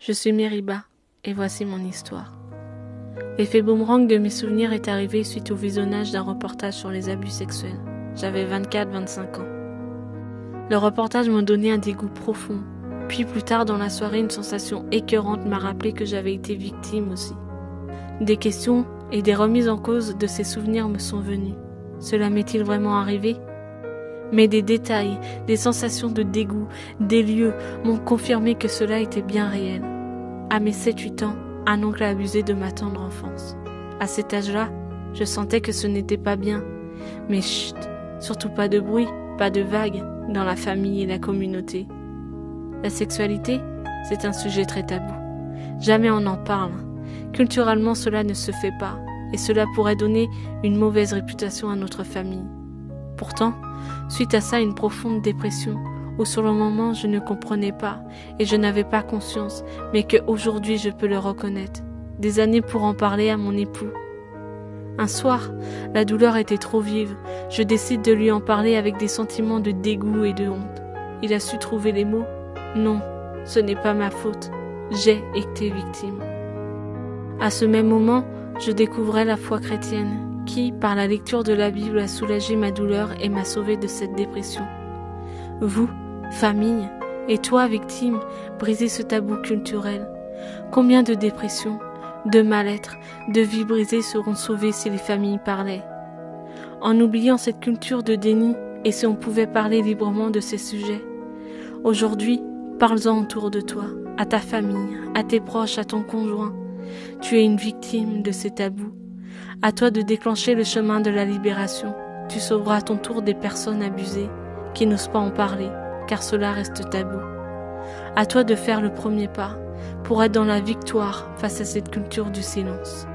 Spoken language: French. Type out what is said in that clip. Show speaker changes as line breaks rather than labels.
Je suis Meriba, et voici mon histoire. L'effet boomerang de mes souvenirs est arrivé suite au visionnage d'un reportage sur les abus sexuels. J'avais 24-25 ans. Le reportage m'a donné un dégoût profond, puis plus tard dans la soirée, une sensation écœurante m'a rappelé que j'avais été victime aussi. Des questions et des remises en cause de ces souvenirs me sont venues. Cela m'est-il vraiment arrivé ? Mais des détails, des sensations de dégoût, des lieux m'ont confirmé que cela était bien réel. À mes 7-8 ans, un oncle a abusé de ma tendre enfance. À cet âge-là, je sentais que ce n'était pas bien. Mais chut, surtout pas de bruit, pas de vagues dans la famille et la communauté. La sexualité, c'est un sujet très tabou. Jamais on en parle. Culturellement, cela ne se fait pas, et cela pourrait donner une mauvaise réputation à notre famille. Pourtant, suite à ça, une profonde dépression, où sur le moment je ne comprenais pas et je n'avais pas conscience, mais qu'aujourd'hui je peux le reconnaître. Des années pour en parler à mon époux. Un soir, la douleur était trop vive, je décide de lui en parler avec des sentiments de dégoût et de honte. Il a su trouver les mots. Non, ce n'est pas ma faute, j'ai été victime. À ce même moment, je découvrais la foi chrétienne, qui, par la lecture de la Bible, a soulagé ma douleur et m'a sauvée de cette dépression. Vous, famille, et toi, victime, brisez ce tabou culturel. Combien de dépressions, de mal-être, de vies brisées seront sauvées si les familles parlaient? En oubliant cette culture de déni, et si on pouvait parler librement de ces sujets? Aujourd'hui, parle-en autour de toi, à ta famille, à tes proches, à ton conjoint. Tu es une victime de ces tabous. À toi de déclencher le chemin de la libération. Tu sauveras à ton tour des personnes abusées qui n'osent pas en parler, car cela reste tabou. À toi de faire le premier pas pour être dans la victoire face à cette culture du silence.